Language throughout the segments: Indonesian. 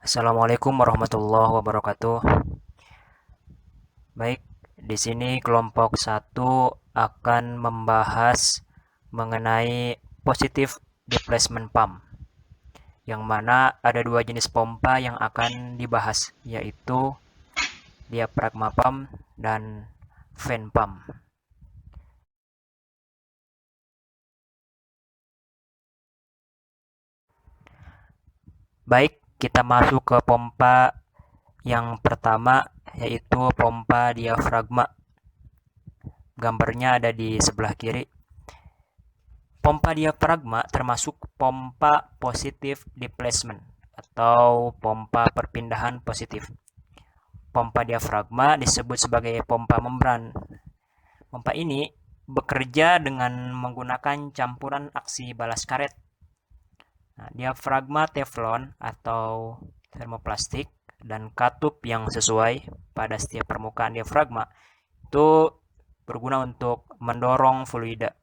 Assalamualaikum warahmatullahi wabarakatuh. Baik, di sini kelompok satu akan membahas mengenai positive displacement pump, yang mana ada dua jenis pompa yang akan dibahas, yaitu diaphragma pump dan fan pump. Baik, kita masuk ke pompa yang pertama, yaitu pompa diafragma. Gambarnya ada di sebelah kiri. Pompa diafragma termasuk pompa positive displacement atau pompa perpindahan positif. Pompa diafragma disebut sebagai pompa membran. Pompa ini bekerja dengan menggunakan campuran aksi balas karet. Nah, diafragma teflon atau termoplastik dan katup yang sesuai pada setiap permukaan diafragma itu berguna untuk mendorong fluida.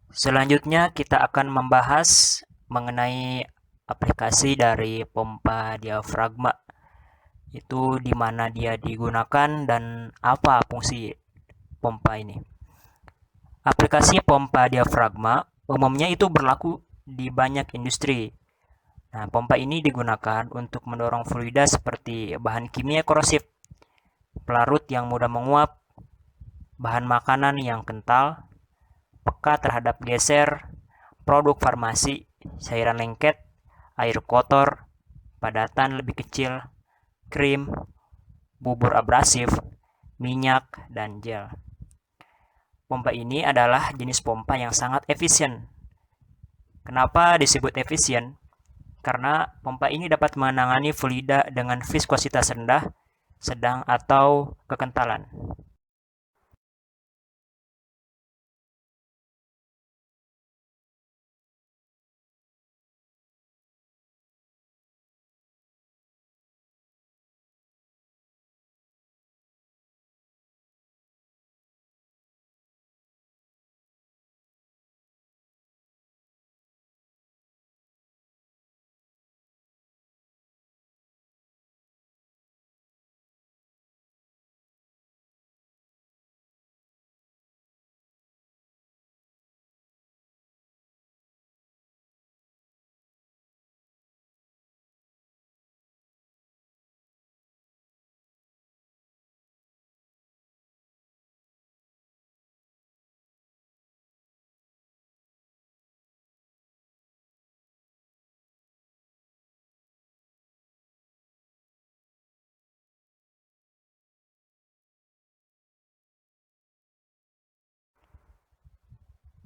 Selanjutnya kita akan membahas mengenai aplikasi dari pompa diafragma. Itu di mana dia digunakan dan apa fungsi pompa ini. Aplikasi pompa diafragma umumnya itu berlaku di banyak industri. Nah, pompa ini digunakan untuk mendorong fluida seperti bahan kimia korosif, pelarut yang mudah menguap, bahan makanan yang kental, peka terhadap geser, produk farmasi, cairan lengket, air kotor, padatan lebih kecil, krim, bubur abrasif, minyak, dan gel. Pompa ini adalah jenis pompa yang sangat efisien. Kenapa disebut efisien? Karena pompa ini dapat menangani fluida dengan viskositas rendah, sedang, atau kekentalan.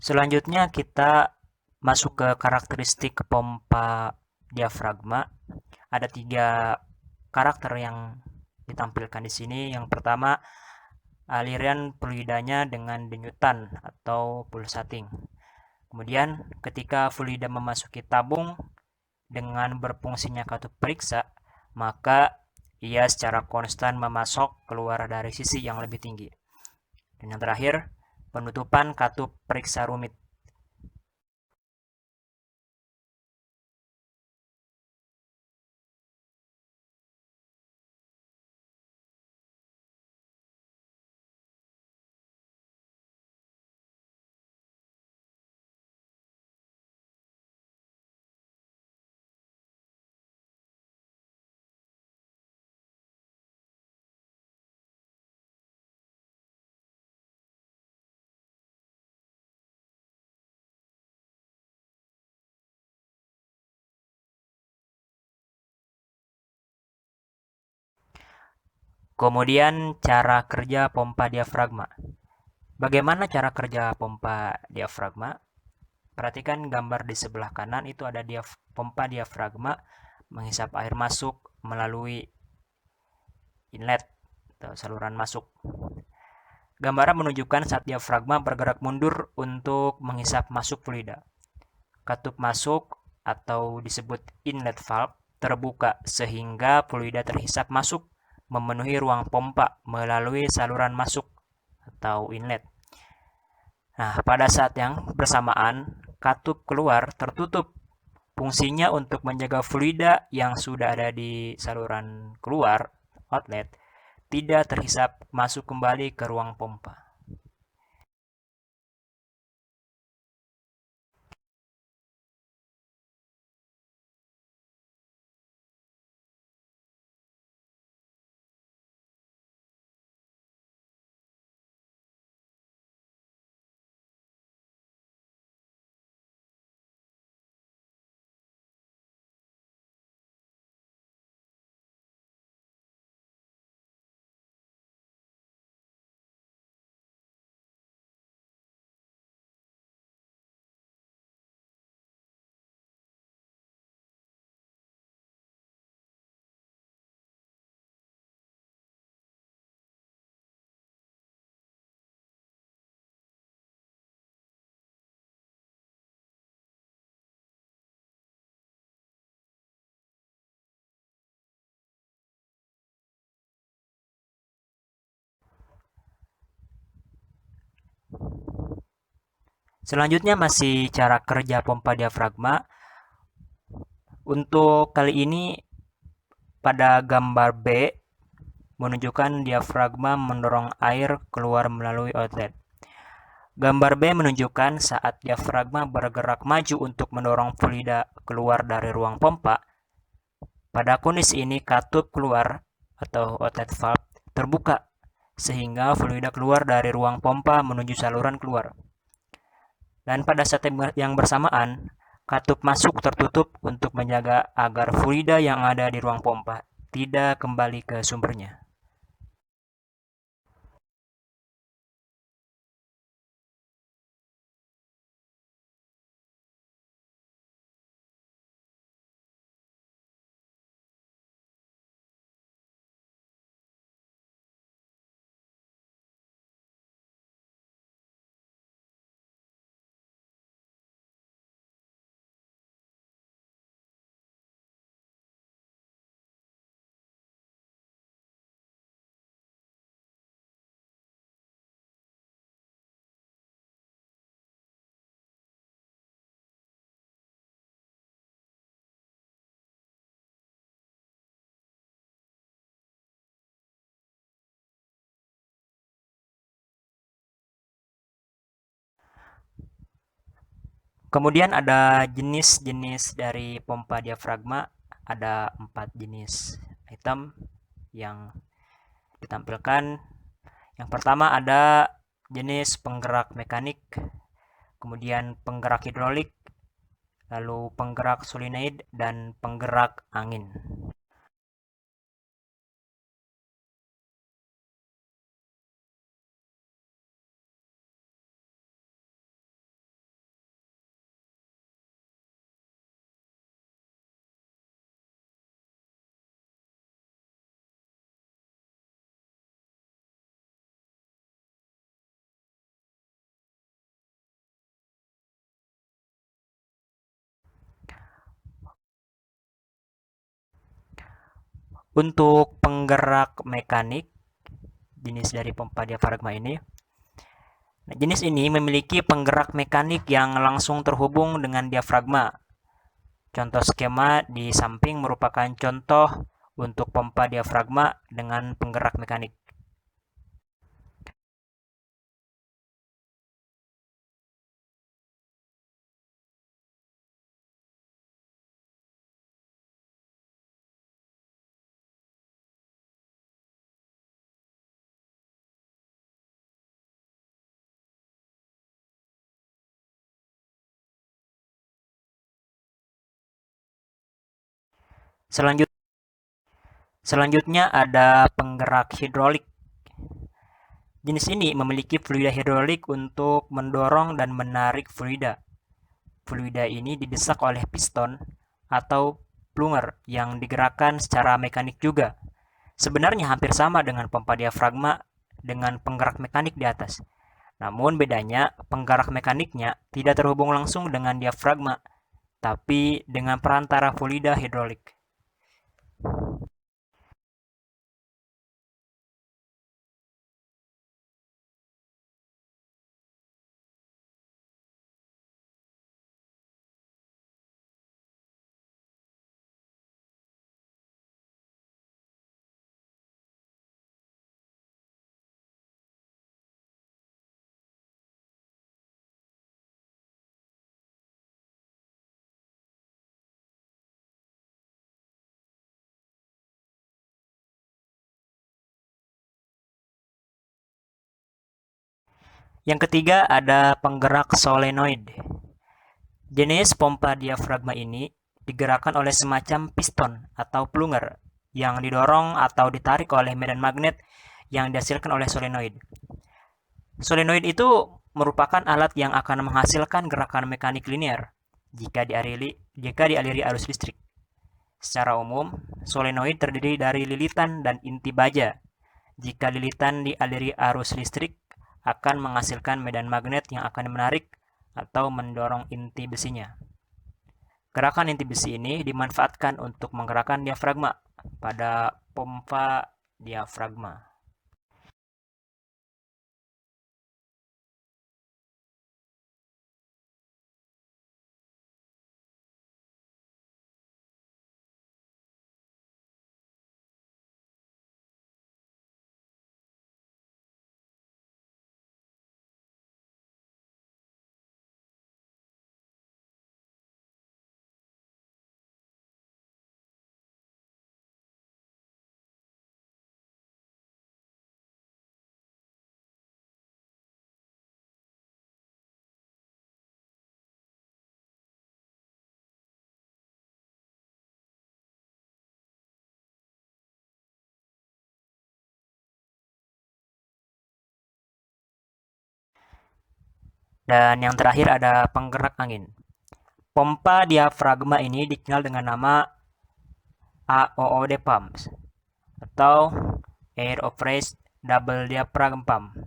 Selanjutnya kita masuk ke karakteristik pompa diafragma. Ada tiga karakter yang ditampilkan di sini. Yang pertama, aliran fluidanya dengan denyutan atau pulsating. Kemudian, ketika fluida memasuki tabung dengan berfungsinya katup periksa, maka ia secara konstan memasok keluar dari sisi yang lebih tinggi. Dan yang terakhir, penutupan katup periksa rumit. Kemudian cara kerja pompa diafragma. Bagaimana cara kerja pompa diafragma? Perhatikan gambar di sebelah kanan, itu ada pompa diafragma menghisap air masuk melalui inlet atau saluran masuk. Gambaran menunjukkan saat diafragma bergerak mundur untuk menghisap masuk fluida. Katup masuk atau disebut inlet valve terbuka sehingga fluida terhisap masuk memenuhi ruang pompa melalui saluran masuk atau inlet. Nah, pada saat yang bersamaan, katup keluar tertutup. Fungsinya untuk menjaga fluida yang sudah ada di saluran keluar, outlet, tidak terhisap masuk kembali ke ruang pompa. Selanjutnya masih cara kerja pompa diafragma. Untuk kali ini pada gambar B menunjukkan diafragma mendorong air keluar melalui outlet. Gambar B menunjukkan saat diafragma bergerak maju untuk mendorong fluida keluar dari ruang pompa. Pada kondisi ini katup keluar atau outlet valve terbuka sehingga fluida keluar dari ruang pompa menuju saluran keluar. Dan pada saat yang bersamaan, katup masuk tertutup untuk menjaga agar fluida yang ada di ruang pompa tidak kembali ke sumbernya. Kemudian ada jenis-jenis dari pompa diafragma, ada 4 jenis item yang ditampilkan. Yang pertama ada jenis penggerak mekanik, kemudian penggerak hidrolik, lalu penggerak solenoid, dan penggerak angin. Untuk penggerak mekanik, jenis dari pompa diafragma ini, jenis ini memiliki penggerak mekanik yang langsung terhubung dengan diafragma. Contoh skema di samping merupakan contoh untuk pompa diafragma dengan penggerak mekanik. Selanjutnya, Selanjutnya ada penggerak hidrolik. Jenis ini memiliki fluida hidrolik untuk mendorong dan menarik fluida. Fluida ini didesak oleh piston atau plunger yang digerakkan secara mekanik juga. Sebenarnya hampir sama dengan pompa diafragma dengan penggerak mekanik di atas. Namun bedanya, penggerak mekaniknya tidak terhubung langsung dengan diafragma, tapi dengan perantara fluida hidrolik. Yang ketiga ada penggerak solenoid. Jenis pompa diafragma ini digerakkan oleh semacam piston atau plunger yang didorong atau ditarik oleh medan magnet yang dihasilkan oleh solenoid. Solenoid itu merupakan alat yang akan menghasilkan gerakan mekanik linear jika dialiri arus listrik. Secara umum, solenoid terdiri dari lilitan dan inti baja. Jika lilitan dialiri arus listrik, akan menghasilkan medan magnet yang akan menarik atau mendorong inti besinya. Gerakan inti besi ini dimanfaatkan untuk menggerakkan diafragma pada pompa diafragma. Dan yang terakhir ada penggerak angin. Pompa diafragma ini dikenal dengan nama AOOD pumps atau Air Compressed Double Diaphragm Pump.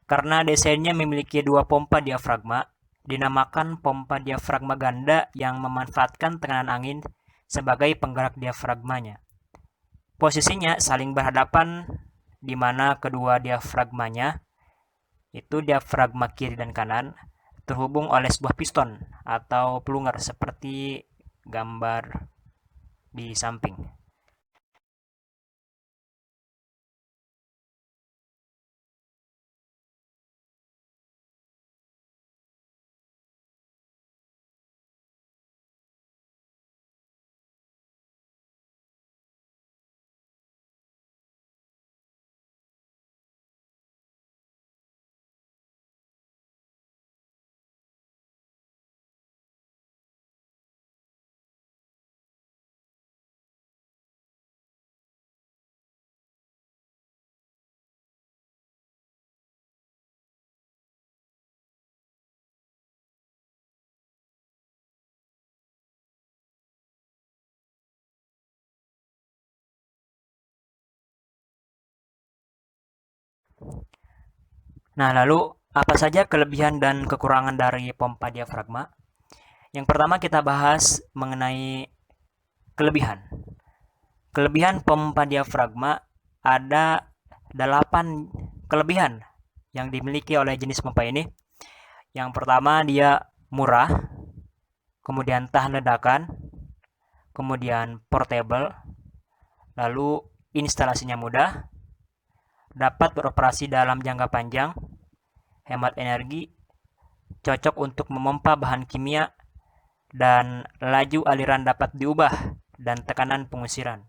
Karena desainnya memiliki dua pompa diafragma, dinamakan pompa diafragma ganda yang memanfaatkan tekanan angin sebagai penggerak diafragmanya. Posisinya saling berhadapan di mana kedua diafragmanya, itu diafragma kiri dan kanan, terhubung oleh sebuah piston atau plunger seperti gambar di samping. Nah, lalu apa saja kelebihan dan kekurangan dari pompa diafragma? Yang pertama kita bahas mengenai kelebihan. Kelebihan pompa diafragma ada 8 kelebihan yang dimiliki oleh jenis pompa ini. Yang pertama dia murah, kemudian tahan ledakan, kemudian portable, lalu instalasinya mudah, dapat beroperasi dalam jangka panjang, hemat energi, cocok untuk memompa bahan kimia, dan laju aliran dapat diubah dan tekanan pengusiran.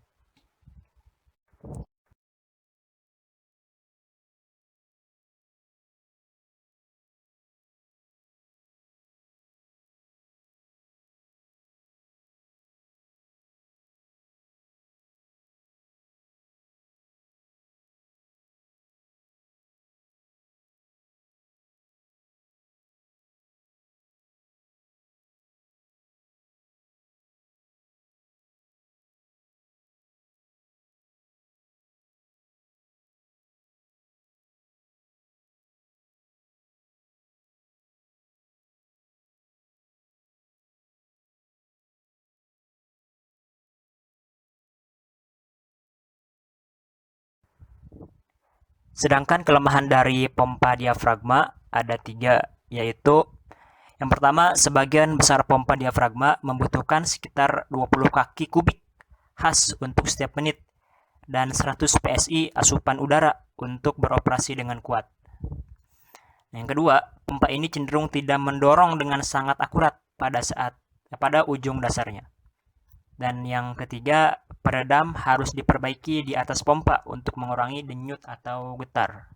Sedangkan kelemahan dari pompa diafragma ada 3, yaitu yang pertama, sebagian besar pompa diafragma membutuhkan sekitar 20 kaki kubik khas untuk setiap menit dan 100 PSI asupan udara untuk beroperasi dengan kuat. Yang kedua, pompa ini cenderung tidak mendorong dengan sangat akurat pada ujung dasarnya. Dan yang ketiga, peredam harus diperbaiki di atas pompa untuk mengurangi denyut atau getar.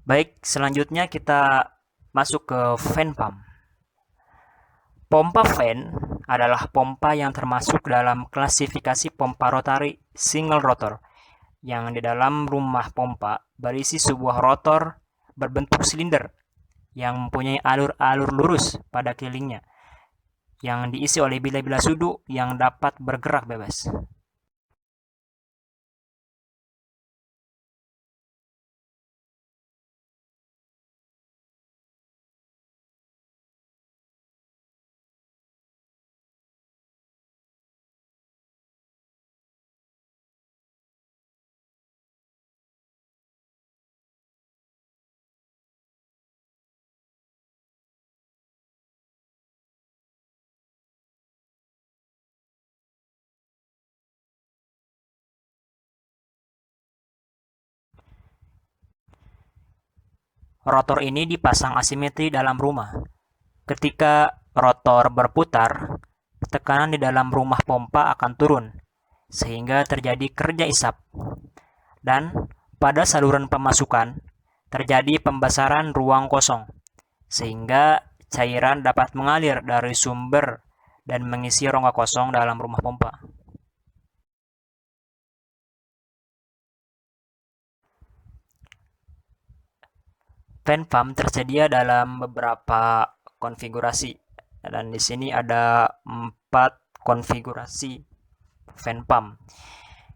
Baik, selanjutnya kita masuk ke fan pump. Pompa fan adalah pompa yang termasuk dalam klasifikasi pompa rotary single rotor, yang di dalam rumah pompa berisi sebuah rotor berbentuk silinder yang mempunyai alur-alur lurus pada kelilingnya, yang diisi oleh bila-bila sudu yang dapat bergerak bebas. Rotor ini dipasang asimetri dalam rumah. Ketika rotor berputar, tekanan di dalam rumah pompa akan turun, sehingga terjadi kerja isap. Dan pada saluran pemasukan, terjadi pembesaran ruang kosong, sehingga cairan dapat mengalir dari sumber dan mengisi rongga kosong dalam rumah pompa. Fan pump tersedia dalam beberapa konfigurasi, dan di sini ada 4 konfigurasi fan pump.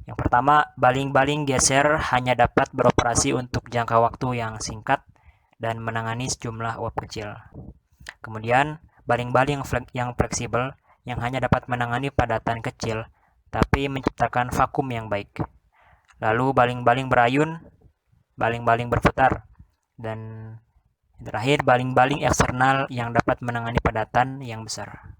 Yang pertama, baling-baling geser hanya dapat beroperasi untuk jangka waktu yang singkat dan menangani sejumlah uap kecil. Kemudian, baling-baling yang fleksibel yang hanya dapat menangani padatan kecil tapi menciptakan vakum yang baik. Lalu baling-baling berayun, baling-baling berputar, dan terakhir baling-baling eksternal yang dapat menangani padatan yang besar.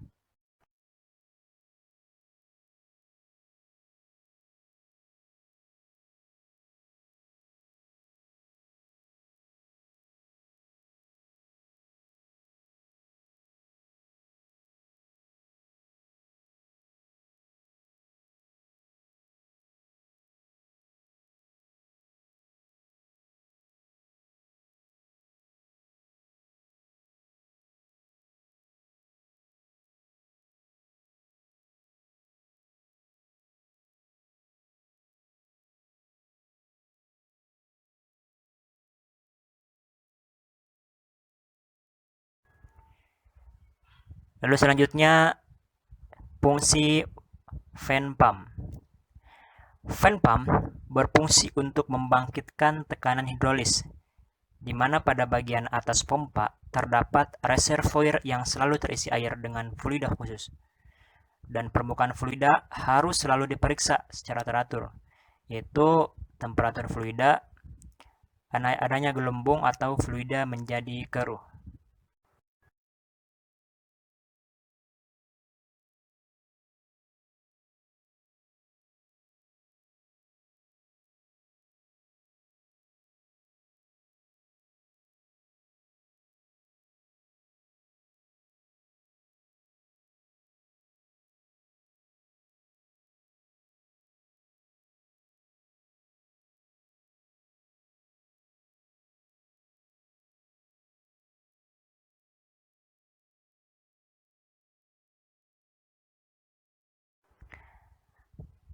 Lalu selanjutnya fungsi fan pump. Fan pump berfungsi untuk membangkitkan tekanan hidrolis, di mana pada bagian atas pompa terdapat reservoir yang selalu terisi air dengan fluida khusus. Dan permukaan fluida harus selalu diperiksa secara teratur, yaitu temperatur fluida, adanya gelembung atau fluida menjadi keruh.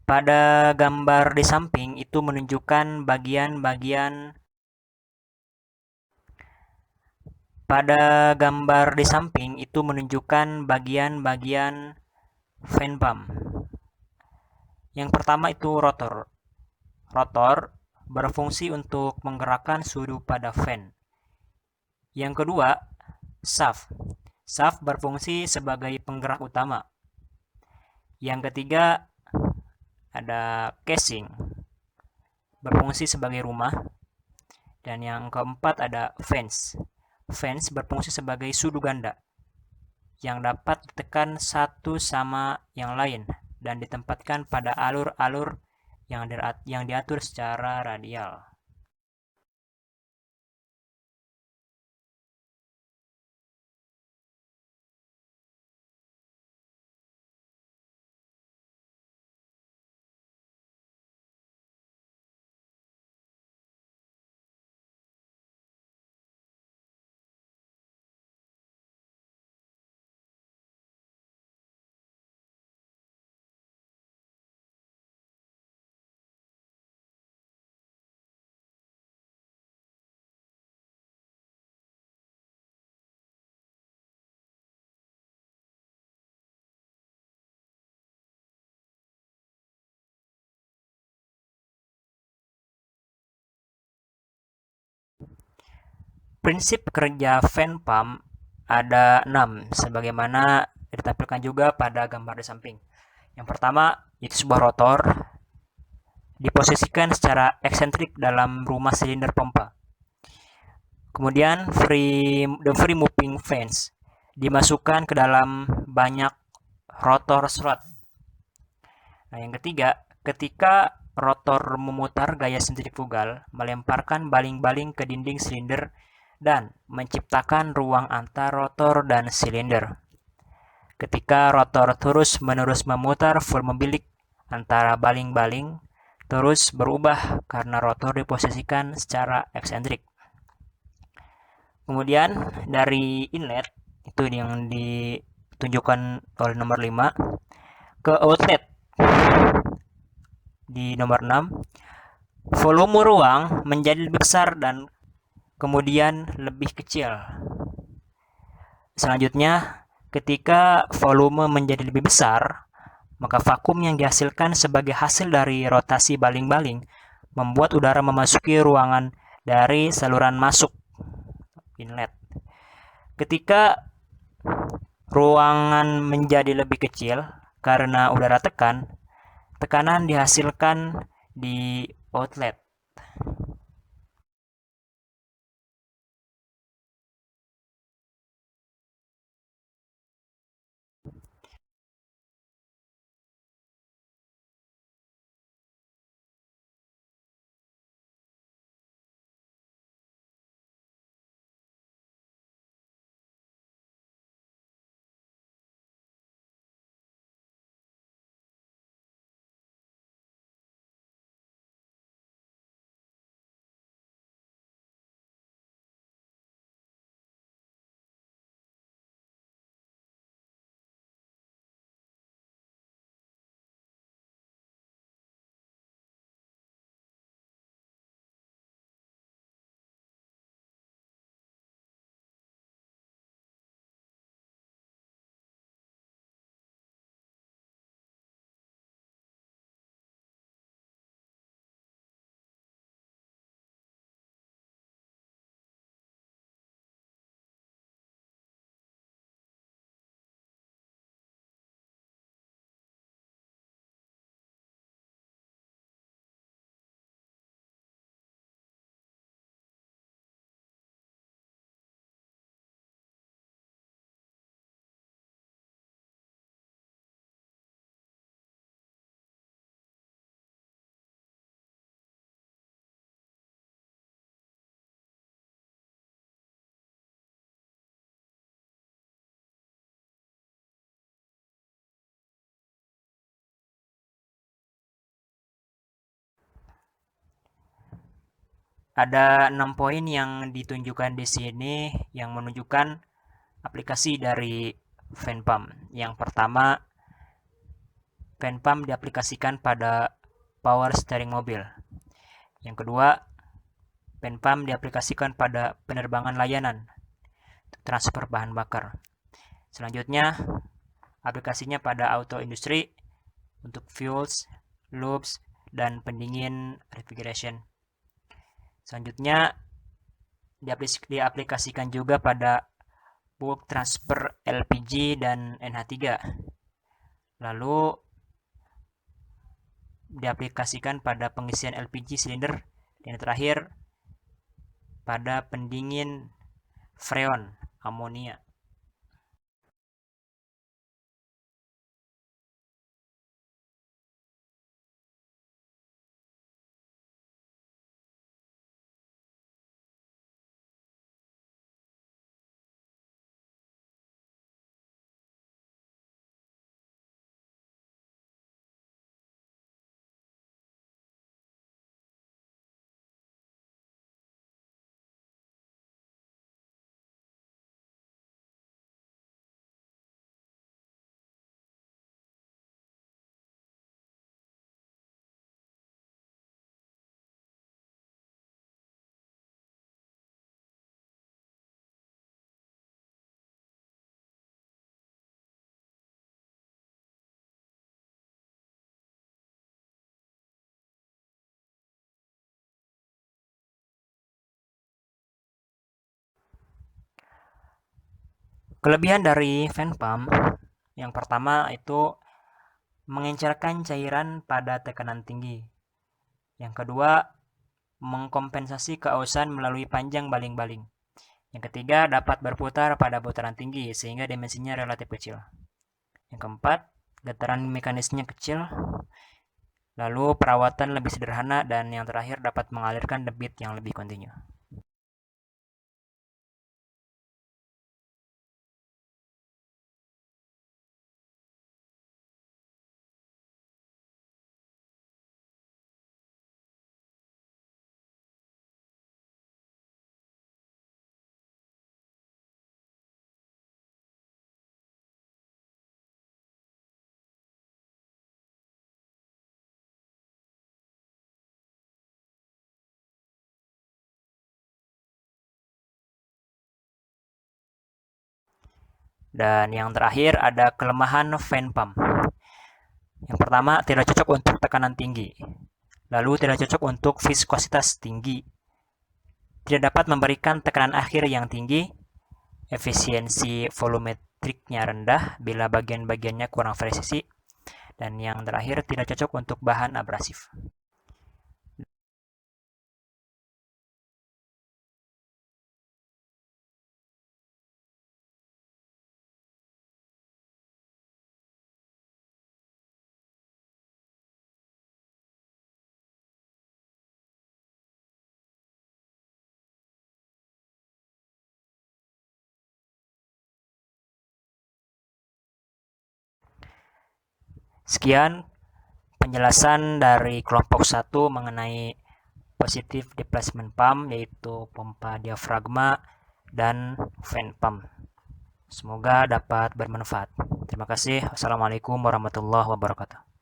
Pada gambar di samping itu menunjukkan bagian-bagian bagian-bagian fan pump. Yang pertama itu rotor. Rotor berfungsi untuk menggerakkan sudu pada fan. Yang kedua, shaft. Shaft berfungsi sebagai penggerak utama. Yang ketiga, ada casing, berfungsi sebagai rumah. Dan yang keempat ada fans. Fans berfungsi sebagai sudu ganda yang dapat ditekan satu sama yang lain dan ditempatkan pada alur-alur yang diatur secara radial. Prinsip kerja fan pump ada 6, sebagaimana ditampilkan juga pada gambar di samping. Yang pertama, itu sebuah rotor diposisikan secara eksentrik dalam rumah silinder pompa. Kemudian free moving fans dimasukkan ke dalam banyak rotor slot. Nah, yang ketiga, ketika rotor memutar gaya sentrifugal, melemparkan baling-baling ke dinding silinder dan menciptakan ruang antar rotor dan silinder. Ketika rotor terus-menerus memutar volume bilik antara baling-baling terus berubah karena rotor diposisikan secara eksentrik. Kemudian dari inlet, itu yang ditunjukkan oleh nomor 5, ke outlet di nomor 6, volume ruang menjadi lebih besar dan kemudian lebih kecil. Selanjutnya, ketika volume menjadi lebih besar, maka vakum yang dihasilkan sebagai hasil dari rotasi baling-baling membuat udara memasuki ruangan dari saluran masuk inlet. Ketika ruangan menjadi lebih kecil karena udara tekanan dihasilkan di outlet. Ada 6 poin yang ditunjukkan di sini yang menunjukkan aplikasi dari fan pump. Yang pertama, fan pump diaplikasikan pada power steering mobil. Yang kedua, fan pump diaplikasikan pada penerbangan layanan, transfer bahan bakar. Selanjutnya, aplikasinya pada auto industri untuk fuels, lubes, dan pendingin refrigeration. Selanjutnya, diaplikasikan juga pada bulk transfer LPG dan NH3. Lalu diaplikasikan pada pengisian LPG silinder, dan terakhir pada pendingin freon amonia. Kelebihan dari fan pump yang pertama itu mengencerkan cairan pada tekanan tinggi. Yang kedua, mengkompensasi keausan melalui panjang baling-baling. Yang ketiga, dapat berputar pada putaran tinggi sehingga dimensinya relatif kecil. Yang keempat, getaran mekanisnya kecil. Lalu perawatan lebih sederhana, dan yang terakhir dapat mengalirkan debit yang lebih kontinu. Dan yang terakhir ada kelemahan fan pump. Yang pertama, tidak cocok untuk tekanan tinggi. Lalu tidak cocok untuk viskositas tinggi. Tidak dapat memberikan tekanan akhir yang tinggi. Efisiensi volumetriknya rendah bila bagian-bagiannya kurang presisi. Dan yang terakhir, tidak cocok untuk bahan abrasif. Sekian penjelasan dari kelompok 1 mengenai positive displacement pump, yaitu pompa diafragma dan fan pump. Semoga dapat bermanfaat. Terima kasih. Wassalamualaikum warahmatullahi wabarakatuh.